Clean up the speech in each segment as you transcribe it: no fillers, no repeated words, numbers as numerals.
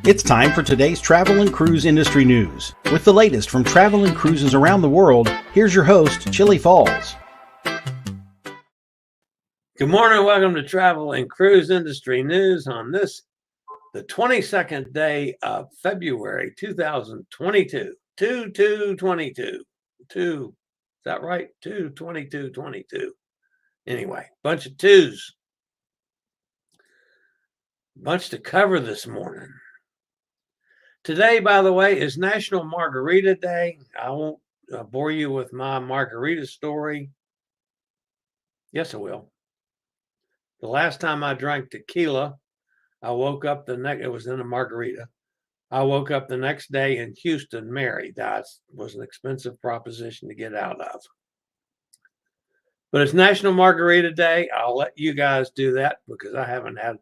It's time for today's travel and cruise industry news. With the latest from travel and cruises around the world, here's your host, Chillie Falls. Good morning. Welcome to Travel and Cruise Industry News on this, the 22nd day of February 2022. 2/2/22. Is that right? 2/22/22. Anyway, bunch of twos. Bunch to cover this morning. Today, by the way, is National Margarita Day. I won't bore you with my margarita story. Yes, I will. The last time I drank tequila, I woke up it was in a margarita. I woke up the next day in Houston married. That was an expensive proposition to get out of. But it's National Margarita Day. I'll let you guys do that because I haven't had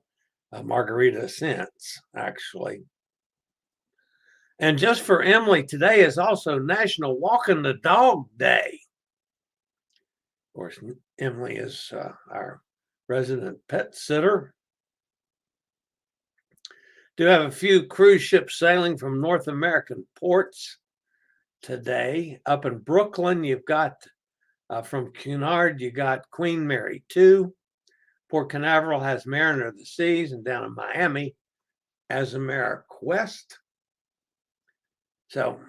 a margarita since, actually. And just for Emily, today is also National Walking the Dog Day. Of course, Emily is our resident pet sitter. Do have a few cruise ships sailing from North American ports today. Up in Brooklyn, you've got from Cunard, you got Queen Mary 2. Port Canaveral has Mariner of the Seas, and down in Miami, Azamara Quest. So,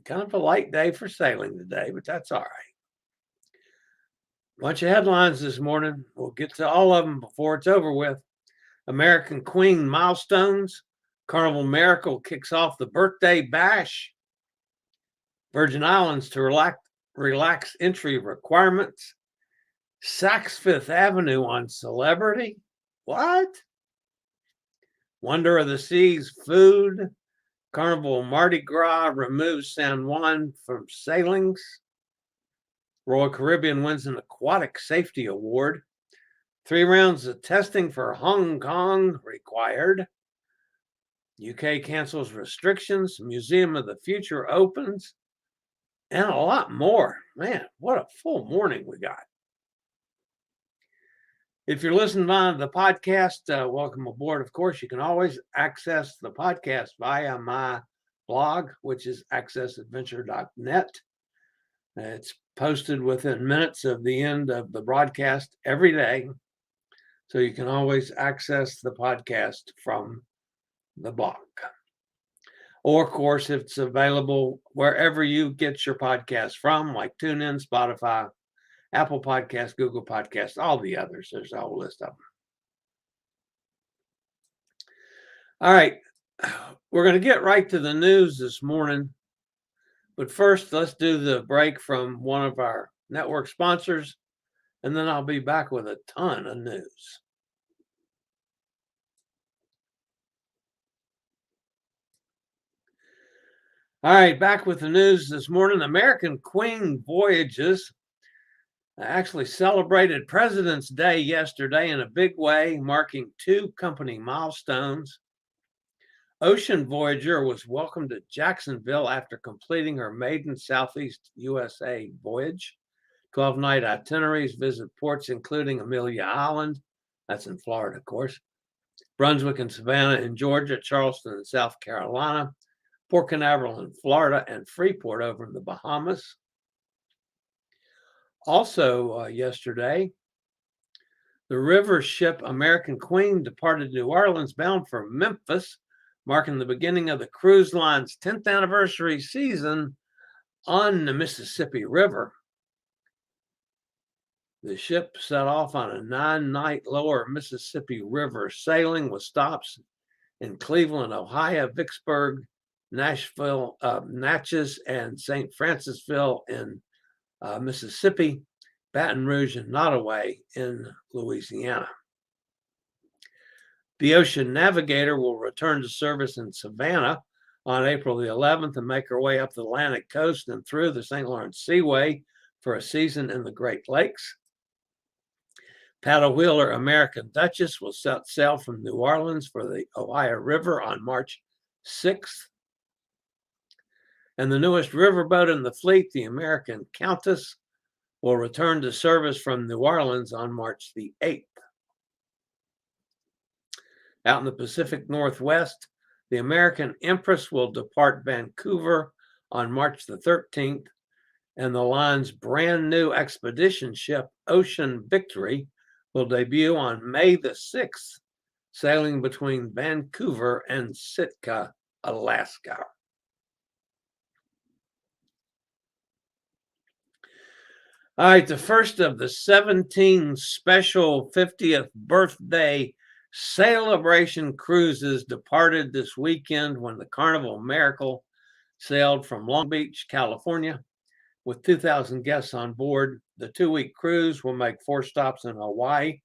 kind of a light day for sailing today, but that's all right. Bunch of headlines this morning. We'll get to all of them before it's over with. American Queen Milestones. Carnival Miracle kicks off the birthday bash. Virgin Islands to relax entry requirements. Saks Fifth Avenue on celebrity. What? Wonder of the Seas food. Carnival Mardi Gras removes San Juan from sailings. Royal Caribbean wins an Aquatic Safety Award. 3 rounds of testing for Hong Kong required. UK cancels restrictions. Museum of the Future opens. And a lot more. Man, what a full morning we got. If you're listening on the podcast, welcome aboard. Of course, you can always access the podcast via my blog, which is accessadventure.net. It's posted within minutes of the end of the broadcast every day. So you can always access the podcast from the blog. Or, of course, if it's available wherever you get your podcast from, like TuneIn, Spotify, Apple Podcasts, Google Podcasts, all the others. There's a whole list of them. All right. We're going to get right to the news this morning. But first, let's do the break from one of our network sponsors, and then I'll be back with a ton of news. All right, back with the news this morning. American Queen Voyages actually celebrated President's Day yesterday in a big way, marking 2 company milestones. Ocean Voyager was welcomed to Jacksonville after completing her maiden Southeast USA voyage. 12-night itineraries visit ports including Amelia Island, that's in Florida, of course, Brunswick and Savannah in Georgia, Charleston in South Carolina, Port Canaveral in Florida, and Freeport over in the Bahamas. Also yesterday, the river ship American Queen departed New Orleans bound for Memphis, marking the beginning of the cruise line's 10th anniversary season on the Mississippi River. The ship set off on a 9-night lower Mississippi River sailing with stops in Cleveland, Ohio, Vicksburg, Nashville, Natchez, and St. Francisville in Mississippi, Baton Rouge, and Nottoway in Louisiana. The Ocean Navigator will return to service in Savannah on April the 11th and make her way up the Atlantic coast and through the St. Lawrence Seaway for a season in the Great Lakes. Paddle wheeler American Duchess will sail from New Orleans for the Ohio River on March 6th. And the newest riverboat in the fleet, the American Countess, will return to service from New Orleans on March the 8th. Out in the Pacific Northwest, The American Empress will depart Vancouver on March the 13th, and the line's brand new expedition ship, Ocean Victory, will debut on May the 6th, sailing between Vancouver and Sitka, Alaska. All right, the first of the 17 special 50th birthday celebration cruises departed this weekend when the Carnival Miracle sailed from Long Beach, California, with 2,000 guests on board. The 2-week cruise will make 4 stops in Hawaii,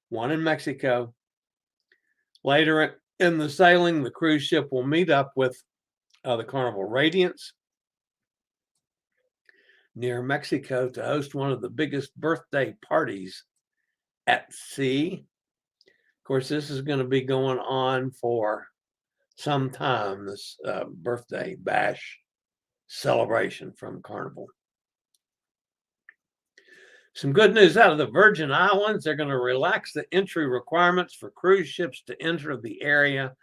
1 in Mexico. Later in the sailing, the cruise ship will meet up with the Carnival Radiance near Mexico to host one of the biggest birthday parties at sea. Of course, this is going to be going on for some time, this birthday bash celebration from Carnival. Some good news out of the Virgin Islands. They're going to relax the entry requirements for cruise ships to enter the area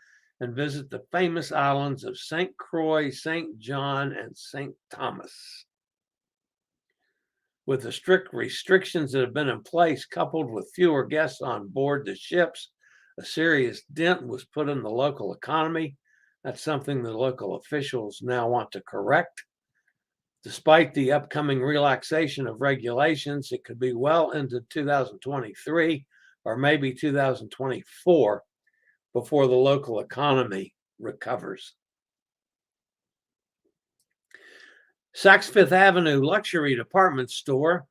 and visit the famous islands of St. Croix, St. John, and St. Thomas. With the strict restrictions that have been in place, coupled with fewer guests on board the ships, a serious dent was put in the local economy. That's something the local officials now want to correct. Despite the upcoming relaxation of regulations, it could be well into 2023 or maybe 2024 before the local economy recovers. Saks Fifth Avenue luxury department store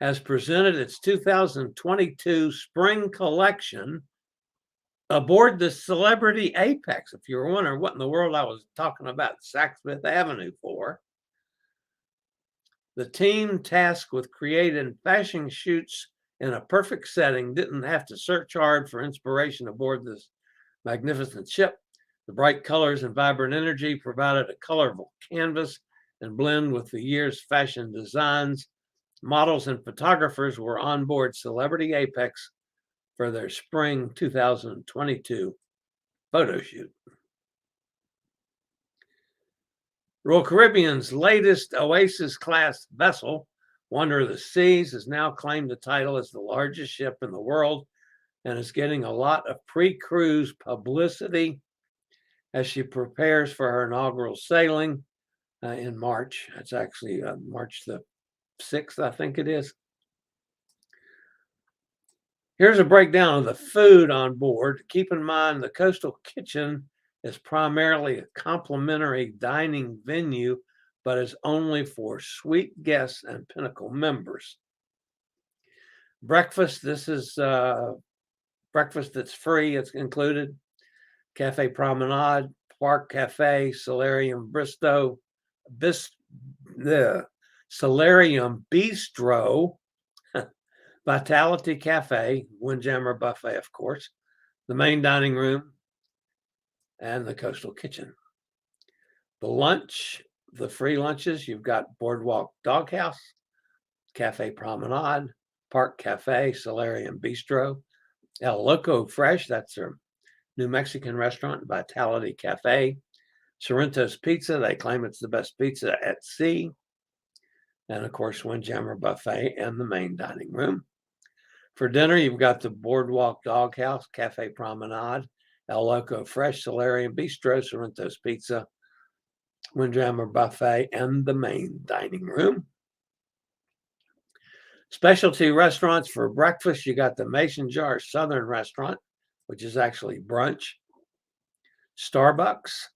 has presented its 2022 spring collection aboard the Celebrity Apex. If you're wondering what in the world I was talking about Saks Fifth Avenue for, the team tasked with creating fashion shoots in a perfect setting didn't have to search hard for inspiration aboard this magnificent ship. The bright colors and vibrant energy provided a colorful canvas and blend with the year's fashion designs. Models and photographers were on board Celebrity Apex for their spring 2022 photo shoot. Royal Caribbean's latest Oasis-class vessel, Wonder of the Seas, has now claimed the title as the largest ship in the world and is getting a lot of pre-cruise publicity as she prepares for her inaugural sailing in March. That's actually March the 6th, I think it is. Here's a breakdown of the food on board. Keep in mind the Coastal Kitchen is primarily a complimentary dining venue, but is only for suite guests and Pinnacle members. Breakfast, this is breakfast that's free. It's included. Cafe Promenade, Park Cafe, Solarium Bristow, the Solarium Bistro, Vitality Cafe, Windjammer Buffet, of course, the main dining room, and the Coastal Kitchen. The lunch, the free lunches, you've got Boardwalk Doghouse, Cafe Promenade, Park Cafe, Solarium Bistro, El Loco Fresh, that's their New Mexican restaurant, Vitality Cafe, Sorrento's Pizza, they claim it's the best pizza at sea, and of course, Windjammer Buffet and the main dining room. For dinner, you've got the Boardwalk Doghouse, Cafe Promenade, El Loco Fresh, Solarium Bistro, Sorrento's Pizza, Windjammer Buffet, and the main dining room. Specialty restaurants for breakfast, you got the Mason Jar Southern Restaurant, which is actually brunch. Starbucks.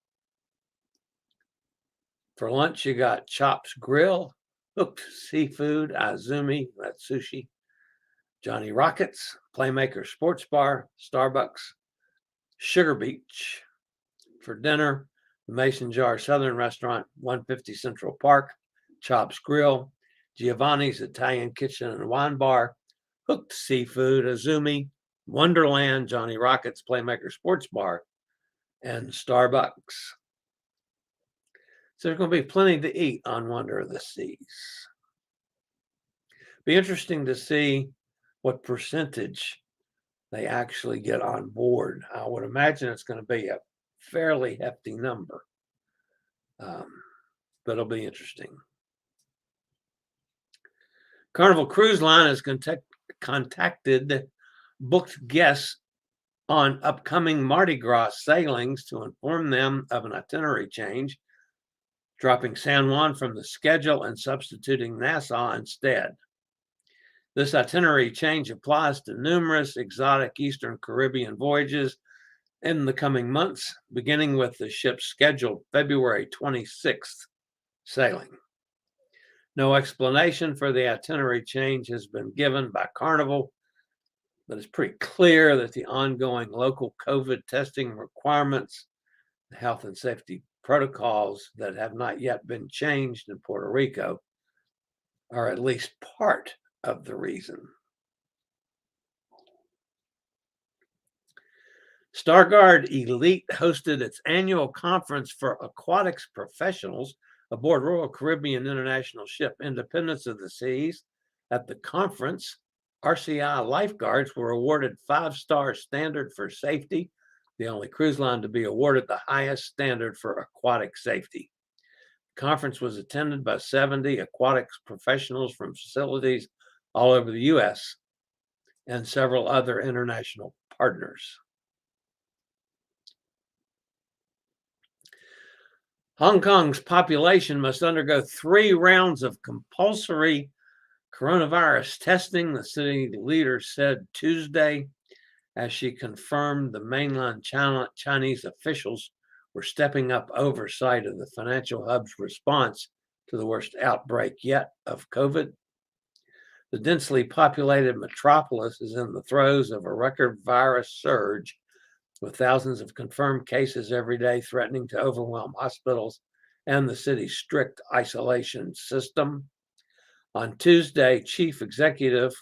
For lunch, you got Chops Grill, Hooked Seafood, Azumi, that's sushi, Johnny Rockets, Playmaker Sports Bar, Starbucks, Sugar Beach. For dinner, the Mason Jar Southern Restaurant, 150 Central Park, Chops Grill, Giovanni's Italian Kitchen and Wine Bar, Hooked Seafood, Azumi, Wonderland, Johnny Rockets, Playmaker Sports Bar, and Starbucks. So there's going to be plenty to eat on Wonder of the Seas. Be interesting to see what percentage they actually get on board. I would imagine it's going to be a fairly hefty number. But it'll be interesting. Carnival Cruise Line has contacted booked guests on upcoming Mardi Gras sailings to inform them of an itinerary change, dropping San Juan from the schedule and substituting Nassau instead. This itinerary change applies to numerous exotic Eastern Caribbean voyages in the coming months, beginning with the ship's scheduled February 26th sailing. No explanation for the itinerary change has been given by Carnival, but it's pretty clear that the ongoing local COVID testing requirements, the health and safety protocols that have not yet been changed in Puerto Rico are at least part of the reason. Starguard Elite hosted its annual conference for aquatics professionals aboard Royal Caribbean International ship Independence of the Seas. At the conference, RCI lifeguards were awarded 5-star standard for safety, the only cruise line to be awarded the highest standard for aquatic safety. The conference was attended by 70 aquatics professionals from facilities all over the U.S. and several other international partners. Hong Kong's population must undergo 3 rounds of compulsory coronavirus testing, the city leader said Tuesday, as she confirmed the mainland Chinese officials were stepping up oversight of the financial hub's response to the worst outbreak yet of COVID. The densely populated metropolis is in the throes of a record virus surge, with thousands of confirmed cases every day threatening to overwhelm hospitals and the city's strict isolation system. On Tuesday, Chief Executive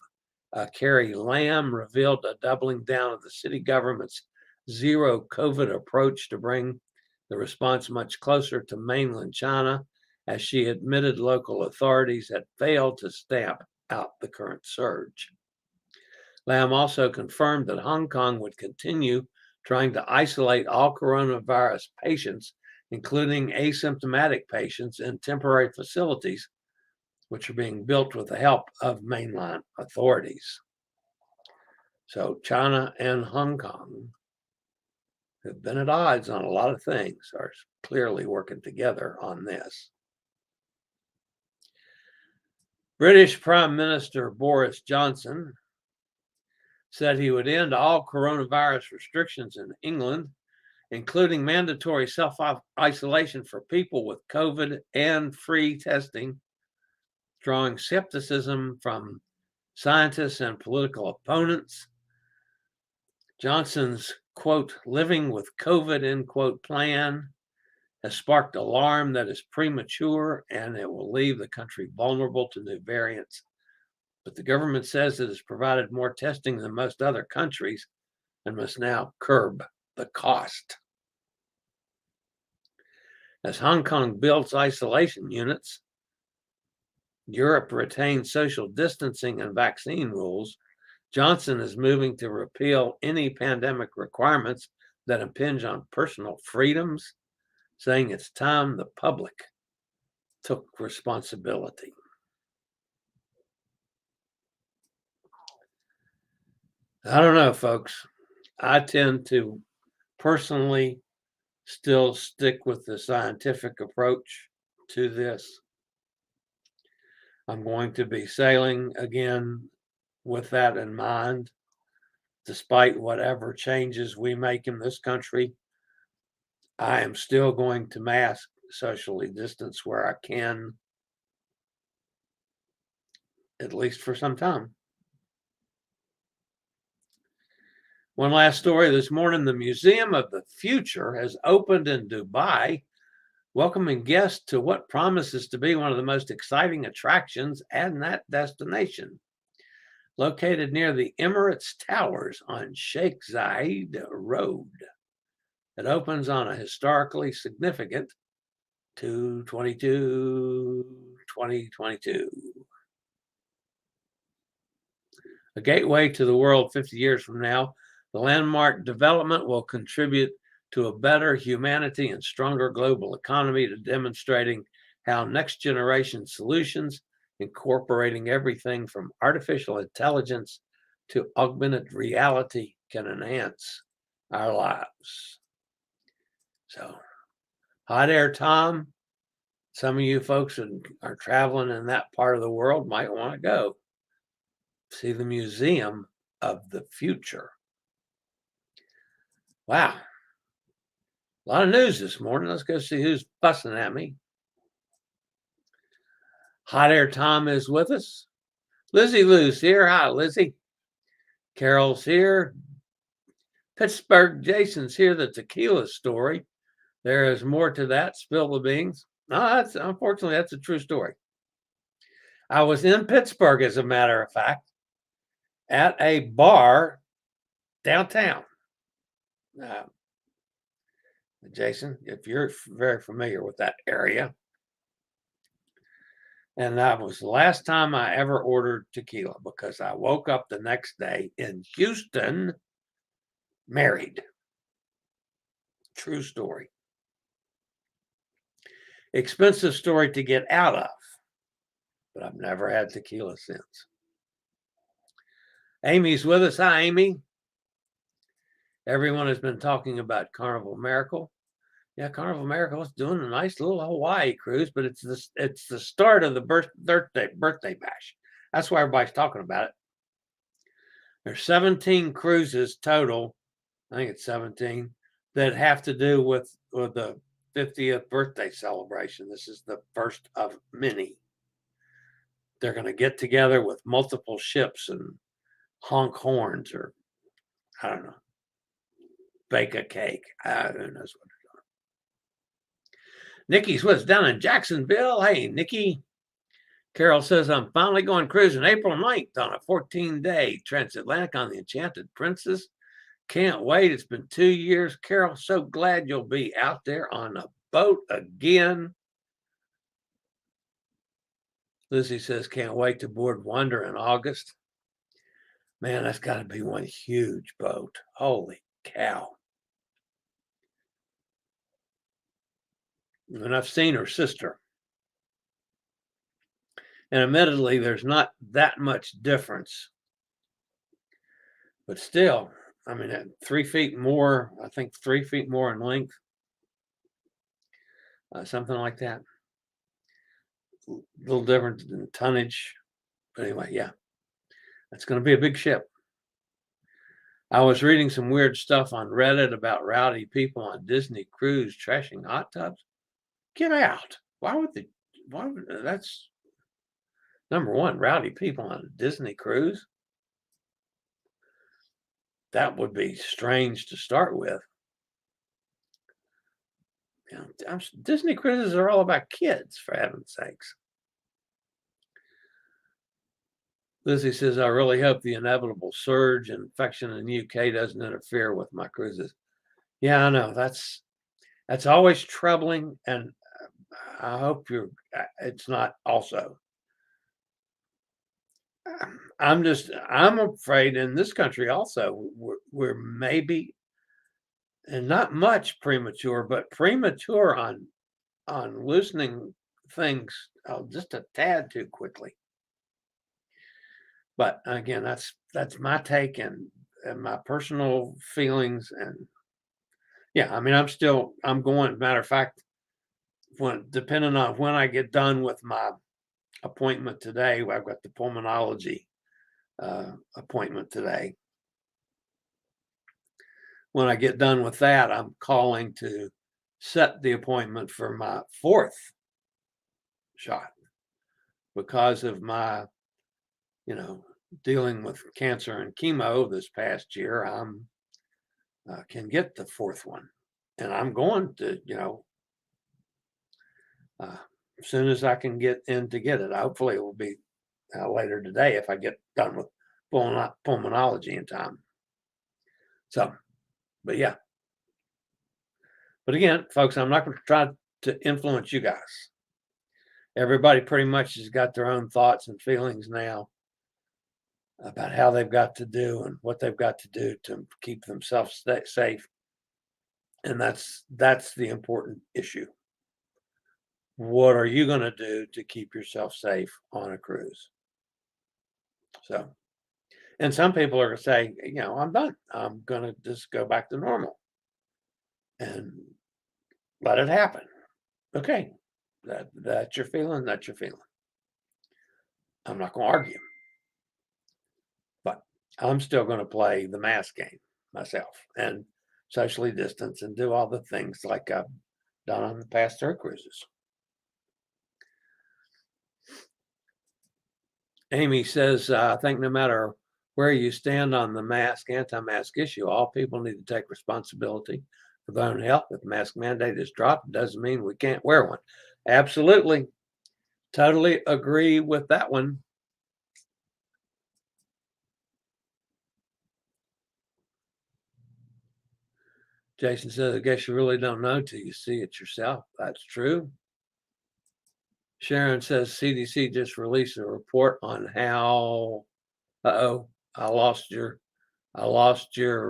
Carrie Lam revealed a doubling down of the city government's zero COVID approach to bring the response much closer to mainland China, as she admitted local authorities had failed to stamp out the current surge. Lam also confirmed that Hong Kong would continue trying to isolate all coronavirus patients, including asymptomatic patients, in temporary facilities, which are being built with the help of mainland authorities. So China and Hong Kong have been at odds on a lot of things, are clearly working together on this. British Prime Minister Boris Johnson said he would end all coronavirus restrictions in England, including mandatory self-isolation for people with COVID and free testing, drawing skepticism from scientists and political opponents. Johnson's, quote, living with COVID, end quote, plan has sparked alarm that is premature and it will leave the country vulnerable to new variants. But the government says it has provided more testing than most other countries and must now curb the cost. As Hong Kong builds isolation units, Europe retains social distancing and vaccine rules, Johnson is moving to repeal any pandemic requirements that impinge on personal freedoms, saying it's time the public took responsibility. I don't know, folks. I tend to personally still stick with the scientific approach to this. I'm going to be sailing again with that in mind, despite whatever changes we make in this country. I am still going to mask, socially distance where I can, at least for some time. One last story this morning. The Museum of the Future has opened in Dubai, welcoming guests to what promises to be one of the most exciting attractions at that destination. Located near the Emirates Towers on Sheikh Zayed Road. It opens on a historically significant 2022. A gateway to the world 50 years from now, the landmark development will contribute to a better humanity and stronger global economy to demonstrating how next generation solutions incorporating everything from artificial intelligence to augmented reality can enhance our lives. So, hot air Tom, some of you folks that are traveling in that part of the world might want to go see the Museum of the Future. Wow. A lot of news this morning. Let's go see who's fussing at me. Hot Air Tom is with us. Lizzie Lou's here. Hi, Lizzie. Carol's here. Pittsburgh Jason's here. The tequila story. There is more to that. Spill the beans. No, unfortunately, that's a true story. I was in Pittsburgh, as a matter of fact, at a bar downtown. Jason, if you're very familiar with that area. And that was the last time I ever ordered tequila because I woke up the next day in Houston married. True story. Expensive story to get out of, but I've never had tequila since. Amy's with us. Hi, Amy. Everyone has been talking about Carnival Miracle. Yeah, Carnival Miracle is doing a nice little Hawaii cruise, but it's the start of the birthday bash. That's why everybody's talking about it. There's 17 cruises total. I think it's 17 that have to do with the 50th birthday celebration. This is the first of many. They're going to get together with multiple ships and honk horns, or I don't know, bake a cake. Who knows what they're doing. Nikki's with us down in Jacksonville. Hey, Nikki. Carol says, I'm finally going cruising April 9th on a 14-day transatlantic on the Enchanted Princess. Can't wait. It's been 2 years. Carol, so glad you'll be out there on a boat again. Lizzie says, can't wait to board Wonder in August. Man, that's got to be one huge boat. Holy cow. And I've seen her sister. And admittedly, there's not that much difference. But still, I mean, at 3 feet more, I think 3 feet more in length. Something like that. A little different than tonnage. But anyway, yeah. That's going to be a big ship. I was reading some weird stuff on Reddit about rowdy people on Disney cruise trashing hot tubs. Get out. Why would that's number one, rowdy people on a Disney cruise. That would be strange to start with. You know, Disney cruises are all about kids, for heaven's sakes. Lizzie says, I really hope the inevitable surge in infection in the UK doesn't interfere with my cruises. Yeah, I know. That's always troubling, and I hope it's not also. I'm afraid in this country also, we're maybe, and not much premature, but premature on loosening things just a tad too quickly. But again, that's my take and my personal feelings. And yeah, I mean, I'm going, matter of fact, depending on when I get done with my appointment today, I've got the pulmonology appointment today. When I get done with that, I'm calling to set the appointment for my 4th shot because of my, dealing with cancer and chemo this past year. Can get the 4th one, and I'm going to, as soon as I can get in to get it. Hopefully, it will be later today if I get done with pulmonology in time. So, but yeah. But again, folks, I'm not going to try to influence you guys. Everybody pretty much has got their own thoughts and feelings now about how they've got to do and what they've got to do to keep themselves safe. And that's the important issue. What are you going to do to keep yourself safe on a cruise? So, and some people are going to say, I'm done. I'm going to just go back to normal and let it happen. Okay. That's your feeling. That's your feeling. I'm not going to argue, but I'm still going to play the mask game myself and socially distance and do all the things like I've done on the past 3 cruises. Amy says, I think no matter where you stand on the anti-mask issue, all people need to take responsibility for their own health. If the mask mandate is dropped, it doesn't mean we can't wear one. Absolutely. Totally agree with that one. Jason says, I guess you really don't know till you see it yourself. That's true. Sharon says CDC just released a report on how, I lost your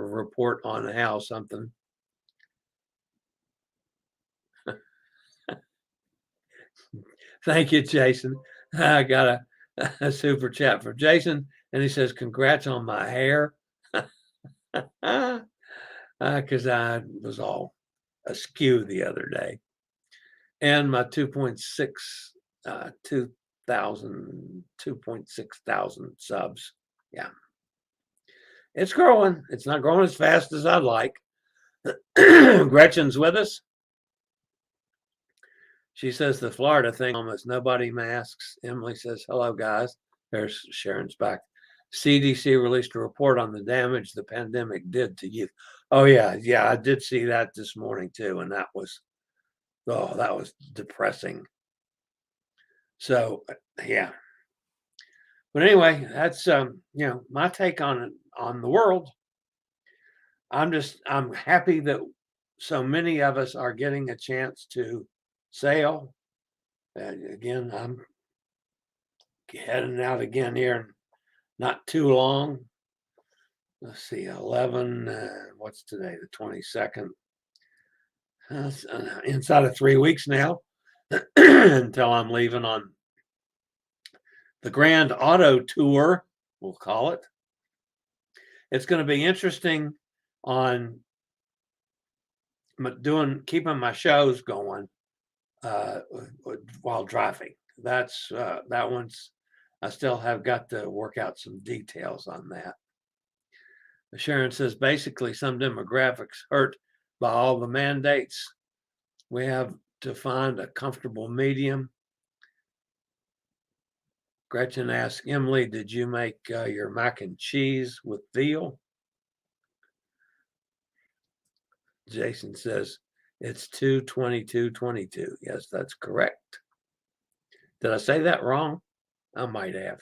report on how something. Thank you, Jason. I got a super chat from Jason, and he says, congrats on my hair. Because I was all askew the other day. And my 2.6 thousand subs. Yeah. It's growing. It's not growing as fast as I'd like. Gretchen's with us. She says the Florida thing, almost nobody masks. Emily says, hello, guys. There's Sharon's back. CDC released a report on the damage the pandemic did to youth. Oh, yeah. Yeah, I did see that this morning, too. And that was depressing. So, yeah. But anyway, that's, my take on the world. I'm happy that so many of us are getting a chance to sail. Again, I'm heading out again here in not too long. Let's see, 11, what's today, the 22nd? Inside of 3 weeks now until I'm leaving on the Grand Auto Tour, we'll call it. It's going to be interesting on keeping my shows going while driving. That's that one's, I still have got to work out some details on that. Sharon says, basically some demographics hurt by all the mandates. We have to find a comfortable medium. Gretchen asks, Emily, did you make your mac and cheese with veal? Jason says, it's 2/22/22. Yes, that's correct. Did I say that wrong? I might have.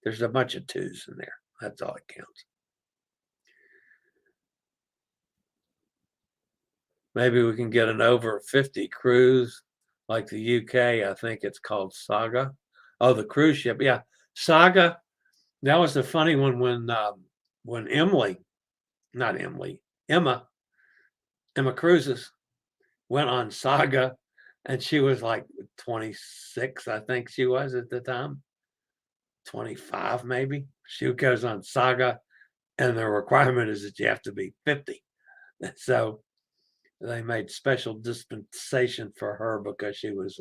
There's a bunch of 2s in there. That's all that counts. Maybe we can get an over 50 cruise like the UK. I think it's called Saga. Oh, the cruise ship. Yeah. Saga. That was the funny one when Emma Cruises went on Saga, and she was like 26, I think she was at the time. 25 maybe. She goes on Saga, and the requirement is that you have to be 50. So they made special dispensation for her because she was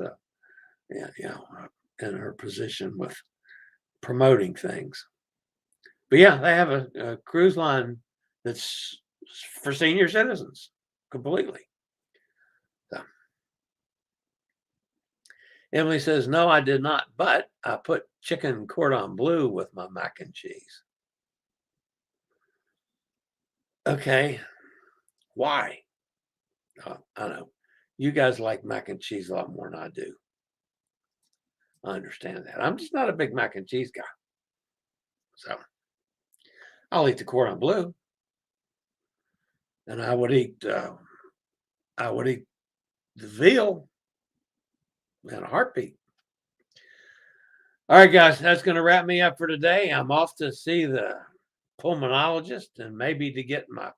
in her position with promoting things. But yeah, they have a cruise line that's for senior citizens completely. So. Emily says, no, I did not, but I put chicken cordon bleu with my mac and cheese. Okay. Why? I know. You guys like mac and cheese a lot more than I do. I understand that. I'm just not a big mac and cheese guy. So I'll eat the cordon bleu. And I would eat the veal in a heartbeat. All right, guys, that's going to wrap me up for today. I'm off to see the pulmonologist and maybe to get my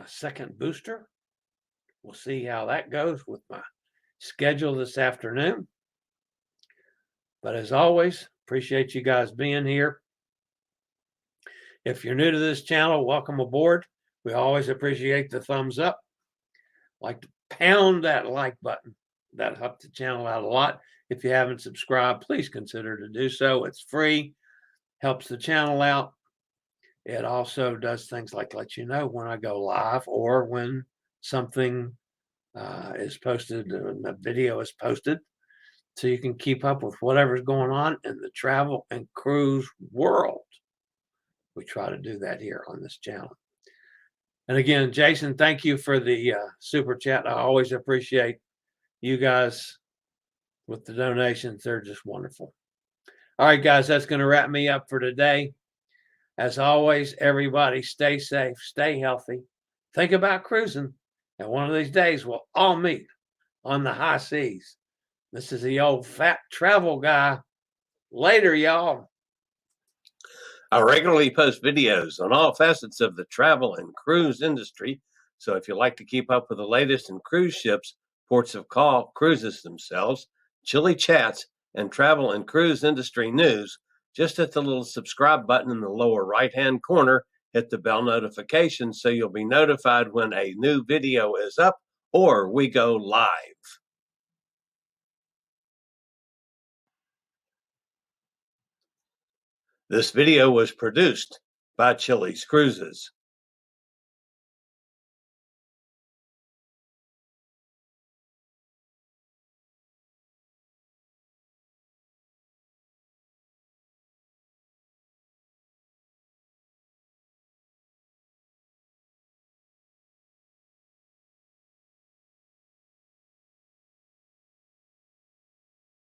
second booster. We'll see how that goes with my schedule this afternoon. But as always, appreciate you guys being here. If you're new to this channel, welcome aboard. We always appreciate the thumbs up. Like to pound that like button. That helps the channel out a lot. If you haven't subscribed, please consider to do so. It's free, helps the channel out. It also does things like let you know when I go live or when something is posted and a video is posted, so you can keep up with whatever's going on in the travel and cruise world. We try to do that here on this channel. And again, Jason, thank you for the super chat. I always appreciate you guys with the donations. They're just wonderful. All right, guys, that's going to wrap me up for today. As always, everybody stay safe, stay healthy. Think about cruising. And one of these days, we'll all meet on the high seas. This is the old fat travel guy. Later, y'all. I regularly post videos on all facets of the travel and cruise industry. So if you like to keep up with the latest in cruise ships, ports of call, cruises themselves, Chillie chats, and travel and cruise industry news, just hit the little subscribe button in the lower right-hand corner. Hit the bell notification so you'll be notified when a new video is up or we go live. This video was produced by Chillie's Cruises.